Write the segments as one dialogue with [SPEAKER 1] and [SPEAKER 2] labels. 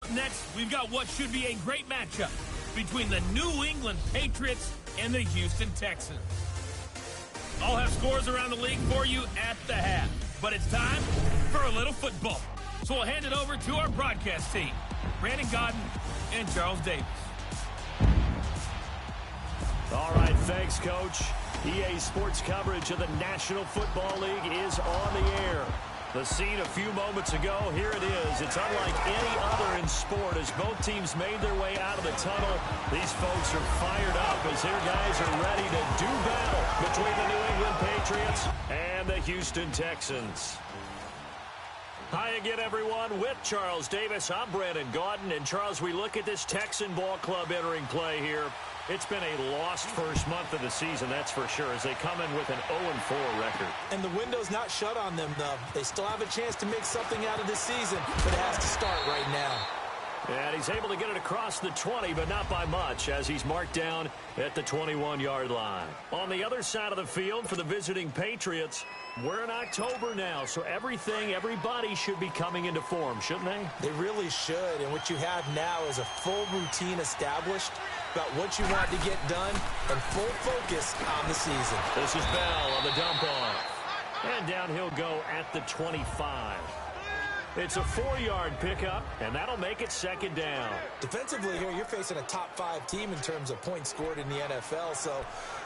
[SPEAKER 1] Up next, we've got what should be a great matchup between the New England Patriots and the Houston Texans. I'll have scores around the league for you at the half, but it's time for a little football. So we'll hand it over to our broadcast team, Brandon Godden and Charles Davis.
[SPEAKER 2] All right, thanks, Coach. EA Sports coverage of the National Football League is on the air. The scene a few moments ago, here it is. It's unlike any other in sport as both teams made their way out of the tunnel. These folks are fired up as their guys are ready to do battle between the New England Patriots and the Houston Texans. Hi again, everyone. With Charles Davis, I'm Brandon Gaudin. And, Charles, we look at this Texan ball club entering play here. It's been a lost first month of the season, that's for sure, as they come in with an 0-4 record.
[SPEAKER 3] And the window's not shut on them, though. They still have a chance to make something out of this season, but it has to start right now.
[SPEAKER 2] And he's able to get it across the 20, but not by much, as he's marked down at the 21-yard line. On the other side of the field for the visiting Patriots, we're in October now, so everybody should be coming into form, shouldn't they?
[SPEAKER 3] They really should, and what you have now is a full routine established about what you want to get done and full focus on the season.
[SPEAKER 2] This is Bell on the dump off. And down he'll go at the 25. It's a 4-yard pickup, and that'll make it second down.
[SPEAKER 3] Defensively here, you're facing a top-5 team in terms of points scored in the NFL, so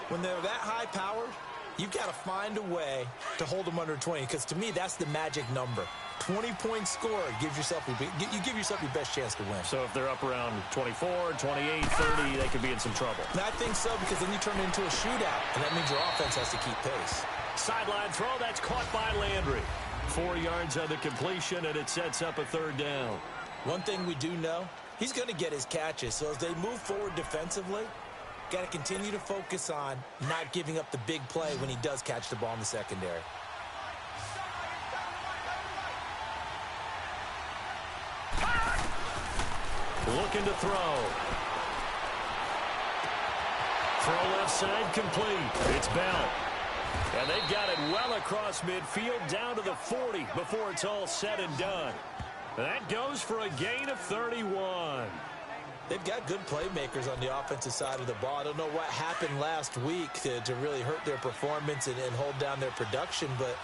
[SPEAKER 3] when they're that high-powered, you've got to find a way to hold them under 20, because to me, that's the magic number. 20 points scored gives yourself you give yourself your best chance to win.
[SPEAKER 2] So if they're up around 24, 28, 30, they could be in some trouble.
[SPEAKER 3] And I think so, because then you turn it into a shootout, and that means your offense has to keep pace.
[SPEAKER 2] Sideline throw, that's caught by Landry. 4 yards on the completion, and it sets up a third down.
[SPEAKER 3] One thing we do know, he's going to get his catches. So as they move forward defensively, got to continue to focus on not giving up the big play when he does catch the ball in the secondary.
[SPEAKER 2] Looking to throw. Throw left side complete. It's Bell. And they've got it well across midfield down to the 40 before it's all said and done. That goes for a gain of 31.
[SPEAKER 3] They've got good playmakers on the offensive side of the ball. I don't know what happened last week to really hurt their performance and hold down their production, but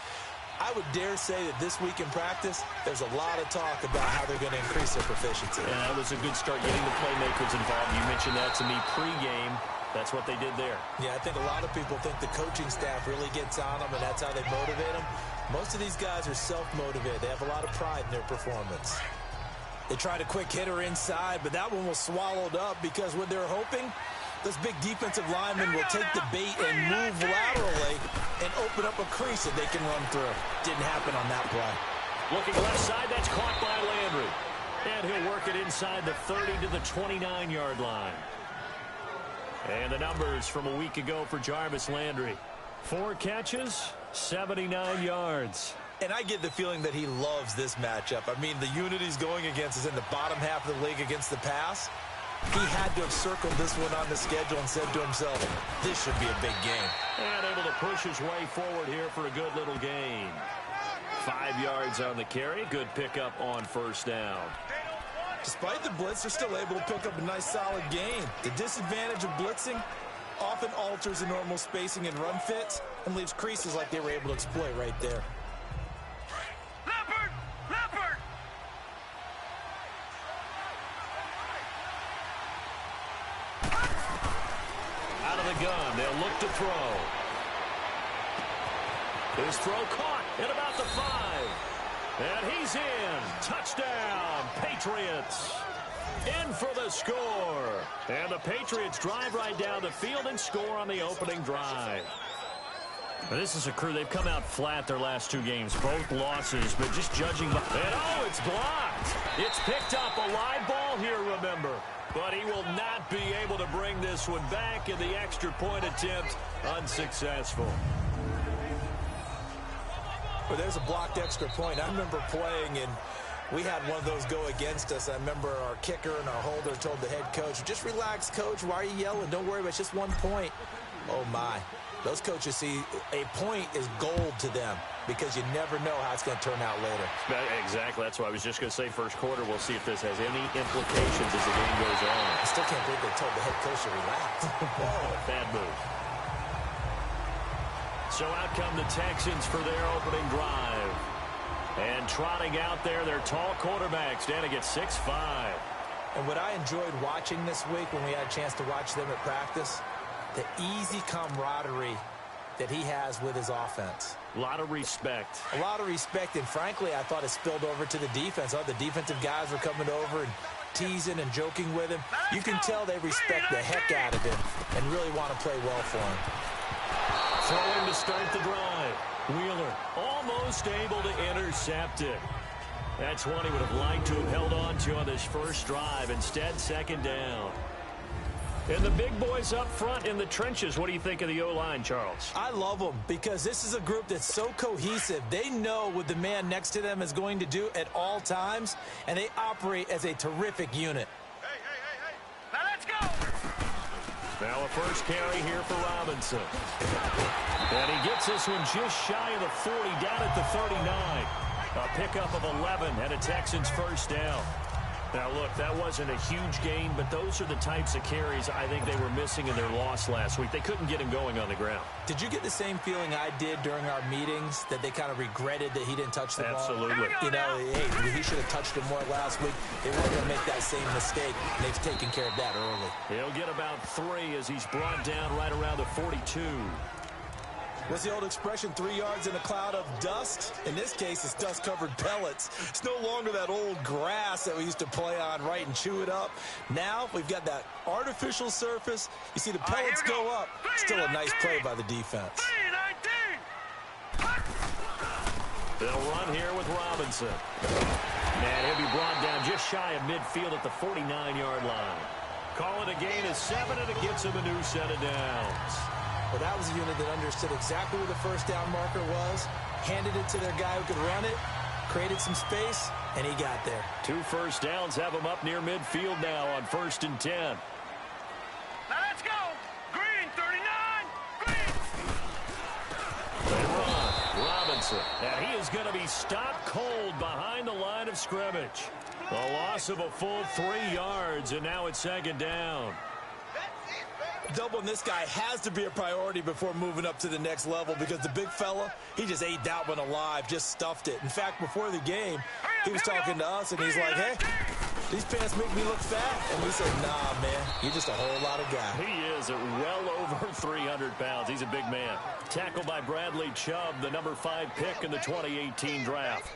[SPEAKER 3] I would dare say that this week in practice, there's a lot of talk about how they're going to increase their proficiency.
[SPEAKER 2] Yeah, that was a good start getting the playmakers involved. You mentioned that to me pregame. That's what they did there.
[SPEAKER 3] Yeah, I think a lot of people think the coaching staff really gets on them, and that's how they motivate them. Most of these guys are self-motivated. They have a lot of pride in their performance. They tried a quick hitter inside, but that one was swallowed up because what they're hoping, this big defensive lineman will take the bait and move laterally and open up a crease that they can run through. Didn't happen on that play.
[SPEAKER 2] Looking left side, that's caught by Landry. And he'll work it inside the 30 to the 29-yard line. And the numbers from a week ago for Jarvis Landry. 4 catches, 79 yards.
[SPEAKER 3] And I get the feeling that he loves this matchup. I mean, the unit he's going against is in the bottom half of the league against the pass. He had to have circled this one on the schedule and said to himself, this should be a big game.
[SPEAKER 2] And able to push his way forward here for a good little gain. 5 yards on the carry. Good pickup on first down.
[SPEAKER 3] Despite the blitz, they're still able to pick up a nice solid gain. The disadvantage of blitzing often alters the normal spacing and run fits and leaves creases like they were able to exploit right there.
[SPEAKER 1] Leopard!
[SPEAKER 2] Out of the gun, they'll look to throw. His throw caught at about the 5. And he's in. Touchdown, Patriots. In for the score. And the Patriots drive right down the field and score on the opening drive. This is a crew. They've come out flat their last 2 games. Both losses, but just judging by... And oh, it's blocked. It's picked up. A live ball here, remember. But he will not be able to bring this one back, and the extra point attempt unsuccessful.
[SPEAKER 3] Well, there's a blocked extra point. I remember playing, and we had one of those go against us. I remember our kicker and our holder told the head coach, just relax, coach. Why are you yelling? Don't worry about it. It's just 1 point. Oh, my. Those coaches see a point is gold to them. because you never know how it's going to turn out later.
[SPEAKER 2] Exactly. That's what I was just going to say. First quarter, we'll see if this has any implications as the game goes on.
[SPEAKER 3] I still can't believe they told the head coach to relax.
[SPEAKER 2] Bad move. So out come the Texans for their opening drive. And trotting out there, their tall quarterbacks, standing at 6'5".
[SPEAKER 3] And what I enjoyed watching this week when we had a chance to watch them at practice, the easy camaraderie that he has with his offense.
[SPEAKER 2] A lot of respect.
[SPEAKER 3] A lot of respect, and frankly, I thought it spilled over to the defense. All the defensive guys were coming over and teasing and joking with him. You can tell they respect the heck out of him and really want to play well for him.
[SPEAKER 2] Throwing to start the drive. Wheeler almost able to intercept it. That's one he would have liked to have held on to on this first drive. Instead, second down. And the big boys up front in the trenches. What do you think of the O-line, Charles?
[SPEAKER 3] I love them because this is a group that's so cohesive. They know what the man next to them is going to do at all times, and they operate as a terrific unit.
[SPEAKER 4] Hey. Now let's go.
[SPEAKER 2] Now a first carry here for Robinson. And he gets this one just shy of the 40, down at the 39. A pickup of 11 and a Texans first down. Now, look, that wasn't a huge gain, but those are the types of carries I think they were missing in their loss last week. They couldn't get him going on the ground.
[SPEAKER 3] Did you get the same feeling I did during our meetings, that they kind of regretted that he didn't touch the ball?
[SPEAKER 2] Absolutely.
[SPEAKER 3] You know, hey, he should have touched it more last week. They weren't going to make that same mistake. They've taken care of that early.
[SPEAKER 2] He'll get about 3 as he's brought down right around the 42.
[SPEAKER 3] What's the old expression, 3 yards in a cloud of dust? In this case, it's dust-covered pellets. It's no longer that old grass that we used to play on, right, and chew it up. Now we've got that artificial surface. You see the pellets go up. Still a nice play by the defense.
[SPEAKER 2] They'll run here with Robinson. And he'll be brought down just shy of midfield at the 49-yard line. Call it a gain of 7, and it gets him a new set of downs.
[SPEAKER 3] Well, that was a unit that understood exactly where the first down marker was, handed it to their guy who could run it, created some space, and he got there. 2
[SPEAKER 2] first downs have him up near midfield now on 1st and 10.
[SPEAKER 4] Now let's go. Green, 39. Green.
[SPEAKER 2] They run. Robinson. And he is going to be stopped cold behind the line of scrimmage. A loss of a full 3 yards, and now it's second down.
[SPEAKER 3] Doubling this guy has to be a priority before moving up to the next level, because the big fella, he just ate that one alive, just stuffed it. In fact, before the game, he was talking to us, and he's like, hey, these pants make me look fat. And we said, nah, man, you're just a whole lot of guy.
[SPEAKER 2] He is well over 300 pounds. He's a big man. Tackled by Bradley Chubb, the number 5 pick in the 2018 draft.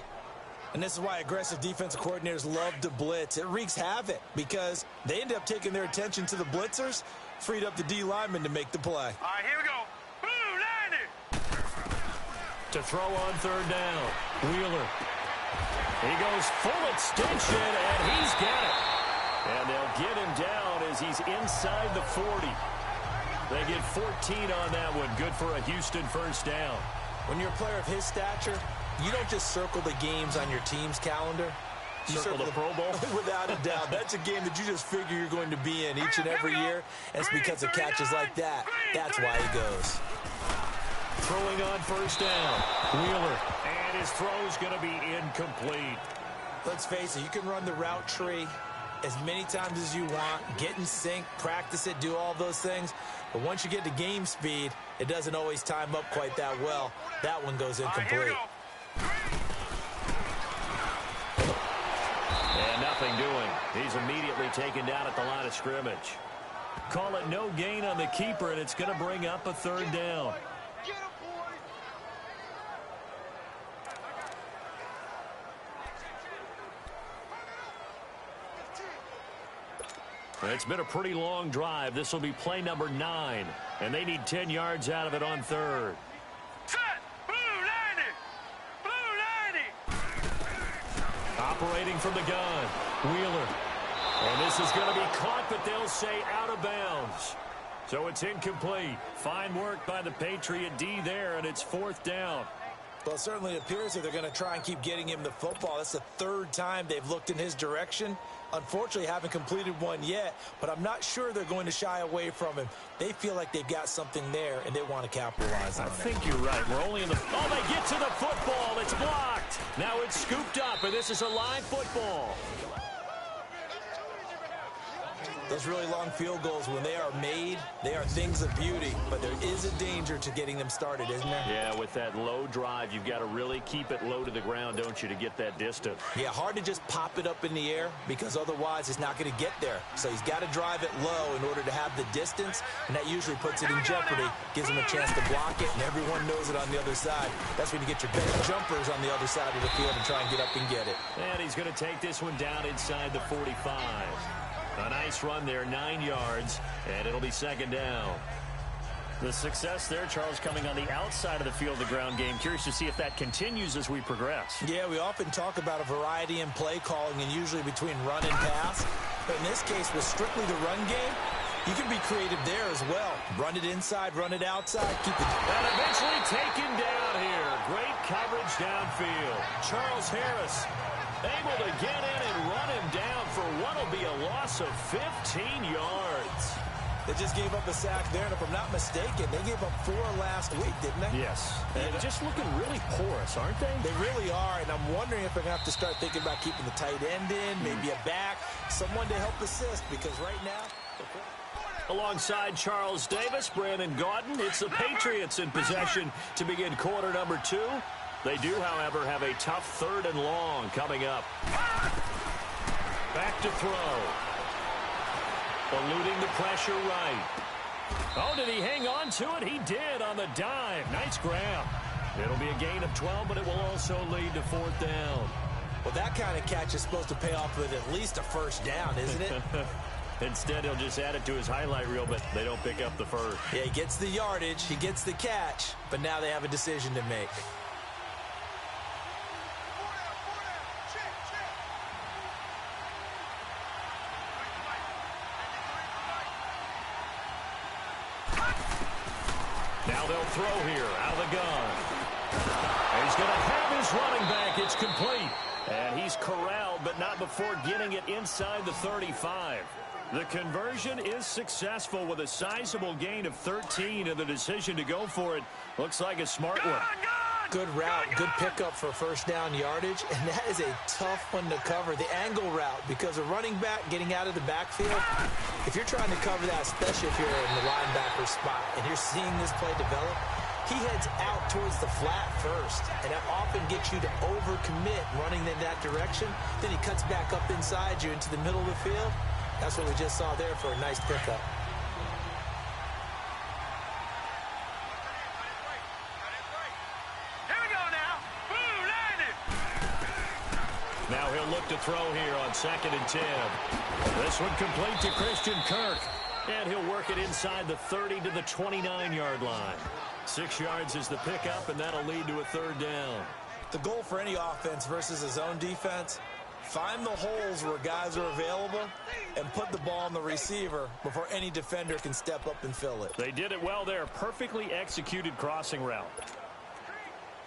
[SPEAKER 3] And this is why aggressive defensive coordinators love to blitz. It wreaks havoc because they end up taking their attention to the blitzers, freed up the D lineman to make the play.
[SPEAKER 4] All right, here we go. Blue 90.
[SPEAKER 2] To throw on 3rd down. Wheeler. He goes full extension, and he's got it. And they'll get him down as he's inside the 40. They get 14 on that one. Good for a Houston first down.
[SPEAKER 3] When you're a player of his stature, you don't just circle the games on your team's calendar. You
[SPEAKER 2] circle the Pro Bowl?
[SPEAKER 3] Without a doubt. That's a game that you just figure you're going to be in each and every year. And it's because of catches like that. That's why he goes.
[SPEAKER 2] Throwing on 1st down. Wheeler. And his throw's going to be incomplete.
[SPEAKER 3] Let's face it, you can run the route tree as many times as you want, get in sync, practice it, do all those things. But once you get to game speed, it doesn't always time up quite that well. That one goes incomplete.
[SPEAKER 2] And nothing doing. He's immediately taken down at the line of scrimmage. Call it no gain on the keeper, and it's going to bring up a 3rd down. It's been a pretty long drive. This will be play number 9, and they need 10 yards out of it on 3rd.
[SPEAKER 4] Set. Blue 90. Blue 90.
[SPEAKER 2] Operating from the gun. Wheeler. And this is going to be caught, but they'll say out of bounds. So it's incomplete. Fine work by the Patriot D there, and it's 4th down.
[SPEAKER 3] Well, it certainly appears that they're going to try and keep getting him the football. That's the 3rd time they've looked in his direction, Unfortunately, haven't completed one yet, but I'm not sure they're going to shy away from him. They feel like they've got something there, and they want to capitalize on it.
[SPEAKER 2] I think you're right. We're only in the... Oh, they get to the football. It's blocked. Now it's scooped up, and this is a live football.
[SPEAKER 3] Those really long field goals, when they are made, they are things of beauty, but there is a danger to getting them started, isn't there?
[SPEAKER 2] Yeah, with that low drive, you've got to really keep it low to the ground, don't you, to get that distance.
[SPEAKER 3] Yeah, hard to just pop it up in the air because otherwise it's not going to get there. So he's got to drive it low in order to have the distance, and that usually puts it in jeopardy, gives him a chance to block it, and everyone knows it on the other side. That's when you get your best jumpers on the other side of the field and try and get up and get it.
[SPEAKER 2] And he's going to take this one down inside the 45. A nice run there, 9 yards, and it'll be second down.
[SPEAKER 5] The success there, Charles, coming on the outside of the field, the ground game. Curious to see if that continues as we progress.
[SPEAKER 3] Yeah, we often talk about a variety in play calling and usually between run and pass. But in this case, with strictly the run game, you can be creative there as well. Run it inside, run it outside, keep it...
[SPEAKER 2] And eventually taken down here. Great coverage downfield. Charles Harris able to get in and run him down for what will be a loss of 15 yards.
[SPEAKER 3] They just gave up a sack there, and if I'm not mistaken, they gave up 4 last week, didn't they?
[SPEAKER 5] Yes. And just looking really porous, aren't they?
[SPEAKER 3] They really are, and I'm wondering if they're going to have to start thinking about keeping the tight end in, maybe a back, someone to help assist, because right now...
[SPEAKER 2] Alongside Charles Davis, Brandon Gaudin, it's the Patriots in possession to begin quarter number 2. They do, however, have a tough 3rd and long coming up. Back to throw. Eluding the pressure right. Oh, did he hang on to it? He did on the dive. Nice grab. It'll be a gain of 12, but it will also lead to 4th down.
[SPEAKER 3] Well, that kind of catch is supposed to pay off with at least a first down, isn't it?
[SPEAKER 2] Instead, he'll just add it to his highlight reel, but they don't pick up the first.
[SPEAKER 3] Yeah, he gets the yardage, he gets the catch, but now they have a decision to make.
[SPEAKER 2] Now they'll throw here out of the gun. And he's going to have his running back. It's complete. And he's corralled, but not before getting it inside the 35. The conversion is successful with a sizable gain of 13, and the decision to go for it looks like a smart one.
[SPEAKER 3] Good route, good pickup for first down yardage, and that is a tough one to cover, the angle route, because a running back getting out of the backfield, if you're trying to cover that, especially if you're in the linebacker spot, and you're seeing this play develop, he heads out towards the flat first, and that often gets you to overcommit running in that direction. Then he cuts back up inside you into the middle of the field. That's what we just saw there for a nice pickup.
[SPEAKER 2] Now he'll look to throw here on 2nd and 10. This one complete to Christian Kirk. And he'll work it inside the 30 to the 29-yard line. 6 yards is the pickup, and that'll lead to a 3rd down.
[SPEAKER 3] The goal for any offense versus a zone defense, find the holes where guys are available and put the ball on the receiver before any defender can step up and fill it.
[SPEAKER 5] They did it well there. Perfectly executed crossing route.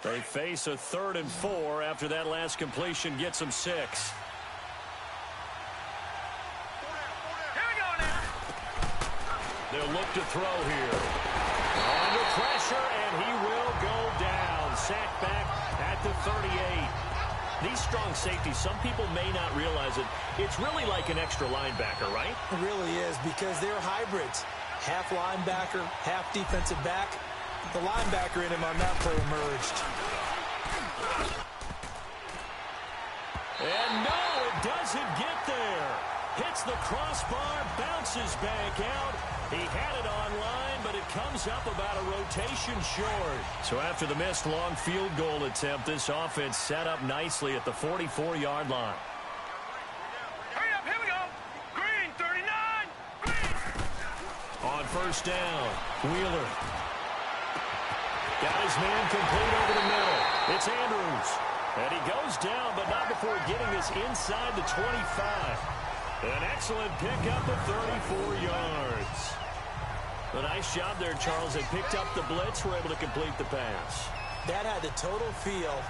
[SPEAKER 2] They face a 3rd and 4 after that last completion gets them 6. They'll look to throw here. Under pressure, and he will go down. Sacked back at the 38.
[SPEAKER 5] These strong safeties, some people may not realize it. It's really like an extra linebacker, right?
[SPEAKER 3] It really is, because they're hybrids. Half linebacker, half defensive back. The linebacker in him on that play emerged.
[SPEAKER 2] And no, it doesn't get there. Hits the crossbar, bounces back out. He had it online, but it comes up about a rotation short. So after the missed long field goal attempt, this offense set up nicely at the 44-yard line.
[SPEAKER 4] Hurry up, here we go. Green, 39. Green.
[SPEAKER 2] On first down, Wheeler. Got his man complete over the middle. It's Andrews. And he goes down, but not before getting this inside the 25. An excellent pickup of 34 yards. A nice job there, Charles. They picked up the blitz, were able to complete the pass.
[SPEAKER 3] That had the total feel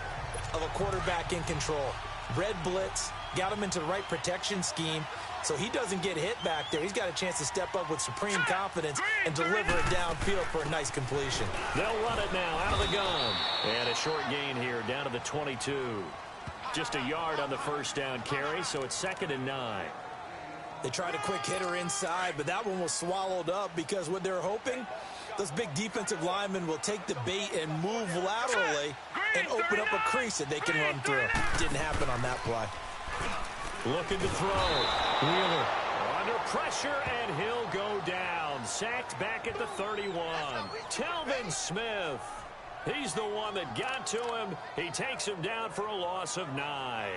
[SPEAKER 3] of a quarterback in control. Red blitz, got him into the right protection scheme, so he doesn't get hit back there. He's got a chance to step up with supreme confidence and deliver it downfield for a nice completion.
[SPEAKER 2] They'll run it now out of the gun. And a short gain here down to the 22. Just a yard on the first down carry, so it's 2nd and 9.
[SPEAKER 3] They tried a quick hitter inside, but that one was swallowed up because what they're hoping, those big defensive linemen will take the bait and move laterally and open up a crease that they can run through. Didn't happen on that play.
[SPEAKER 2] Looking to throw. Wheeler under pressure, and he'll go down. Sacked back at the 31. Telvin Smith. He's the one that got to him. He takes him down for a loss of 9.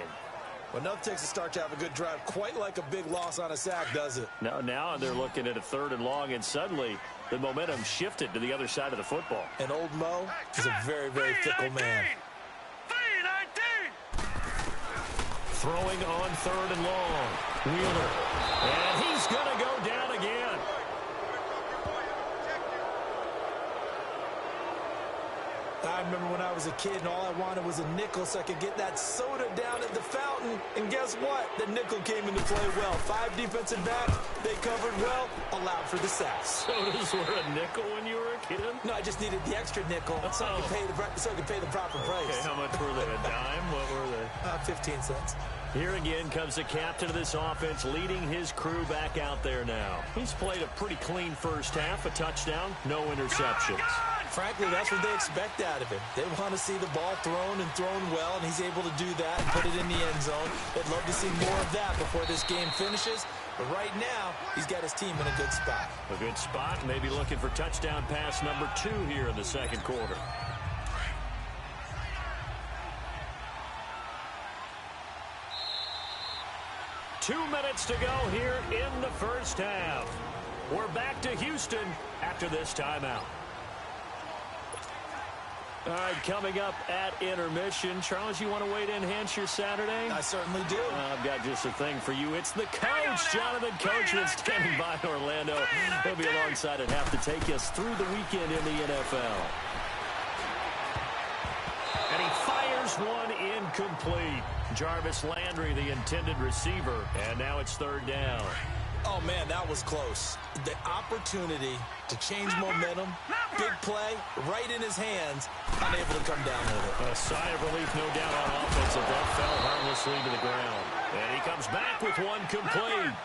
[SPEAKER 3] Well, enough Texas start to have a good drive, quite like a big loss on a sack, does it?
[SPEAKER 2] Now they're looking at a 3rd and long, and suddenly the momentum shifted to the other side of the football.
[SPEAKER 3] And old Mo is a very, very fickle man.
[SPEAKER 2] Throwing on 3rd and long. Wheeler. And he's going to go down again.
[SPEAKER 3] I remember when I was a kid and all I wanted was a nickel so I could get that soda down at the fountain. And guess what? The nickel came into play well. 5 defensive backs, they covered well, allowed for the sacks.
[SPEAKER 2] Sodas were a nickel when you were a kid?
[SPEAKER 3] No, I just needed the extra nickel so I could pay the proper price.
[SPEAKER 2] Okay, how much were they? A dime? What were they?
[SPEAKER 3] 15 cents.
[SPEAKER 2] Here again comes the captain of this offense, leading his crew back out there now. He's played a pretty clean first half, a touchdown, no interceptions.
[SPEAKER 3] Frankly, that's what they expect out of him. They want to see the ball thrown and thrown well, and he's able to do that and put it in the end zone. They'd love to see more of that before this game finishes. But right now, he's got his team in a good spot.
[SPEAKER 2] A good spot, maybe looking for touchdown pass number 2 here in the second quarter. Two minutes to go here in the first half. We're back to Houston after this timeout. All right, coming up at intermission. Charles, you want to wait to enhance your Saturday?
[SPEAKER 3] I certainly do.
[SPEAKER 2] I've got just a thing for you. It's the coach, Jonathan Coachman, standing by in Orlando. He'll be alongside at half to take us through the weekend in the NFL. And he fires one incomplete. Jarvis Landry, the intended receiver. And now it's 3rd down.
[SPEAKER 3] Oh, man, that was close. The opportunity to change momentum, big play, right in his hands, unable to come down with it.
[SPEAKER 2] A sigh of relief, no doubt, on offense, if that fell harmlessly to the ground. And he comes back with one complete.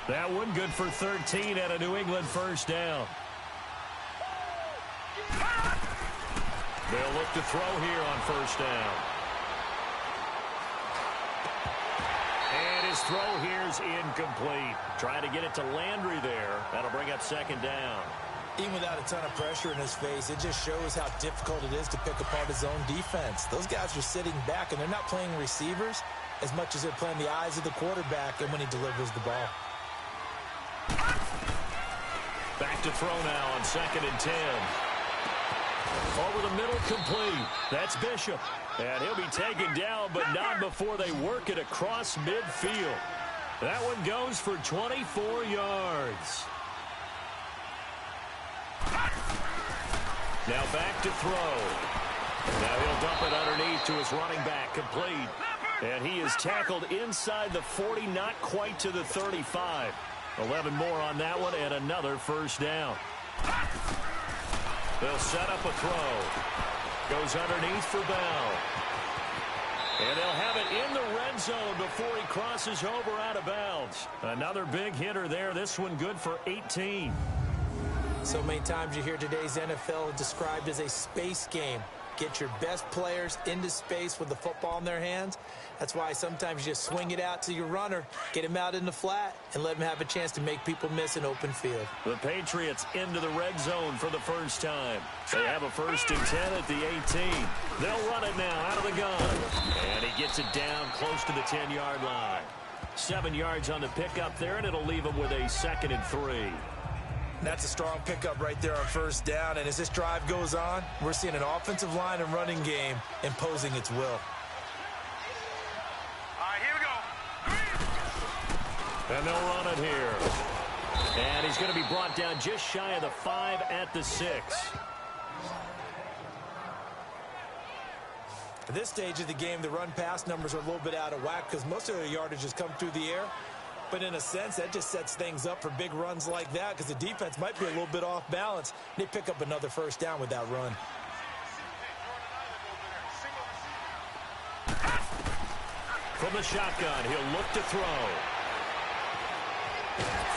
[SPEAKER 2] That one good for 13 at a New England first down. They'll look to throw here on first down. His throw here is incomplete. Trying to get it to Landry there. That'll bring up 2nd down.
[SPEAKER 3] Even without a ton of pressure in his face, it just shows how difficult it is to pick apart his own defense. Those guys are sitting back, and they're not playing receivers as much as they're playing the eyes of the quarterback and when he delivers the ball.
[SPEAKER 2] Back to throw now on 2nd and 10. Over the middle, complete. That's Bishop. And he'll be taken down, but not before they work it across midfield. That one goes for 24 yards. Now back to throw. Now he'll dump it underneath to his running back, complete. And he is tackled inside the 40, not quite to the 35. 11 more on that one, and another first down. They'll set up a throw. Goes underneath for Bell. And they'll have it in the red zone before he crosses over out of bounds. Another big hitter there. This one good for 18.
[SPEAKER 3] So many times you hear today's NFL described as a space game. Get your best players into space with the football in their hands. That's why sometimes you just swing it out to your runner, get him out in the flat, and let him have a chance to make people miss an open field.
[SPEAKER 2] The Patriots into the red zone for the first time. They have a 1st and 10 at the 18. They'll run it now out of the gun. And he gets it down close to the 10-yard line. 7 yards on the pickup there, and it'll leave him with a 2nd and 3.
[SPEAKER 3] That's a strong pickup right there on first down. And as this drive goes on, we're seeing an offensive line and running game imposing its will.
[SPEAKER 4] All right, here we go.
[SPEAKER 2] And they'll run it here. And he's going to be brought down just shy of the 5 at the 6.
[SPEAKER 3] At this stage of the game, the run-pass numbers are a little bit out of whack because most of their yardage has come through the air. But in a sense, that just sets things up for big runs like that because the defense might be a little bit off balance. They pick up another first down with that run.
[SPEAKER 2] From the shotgun, he'll look to throw.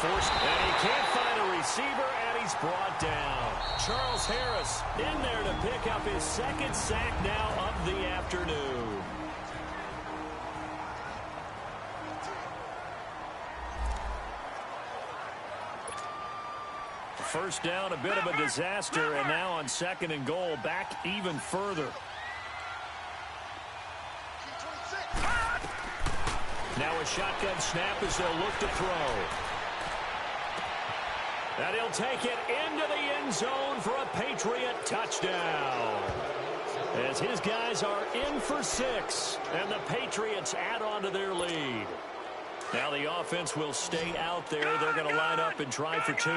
[SPEAKER 2] Forced, and he can't find a receiver, and he's brought down. Charles Harris in there to pick up his second sack now of the afternoon. First down, a bit of a disaster, and now on 2nd and goal, back even further. Now a shotgun snap as they'll look to throw. And he'll take it into the end zone for a Patriot touchdown. As his guys are in for 6, and the Patriots add on to their lead. Now the offense will stay out there. They're going to line up and try for 2.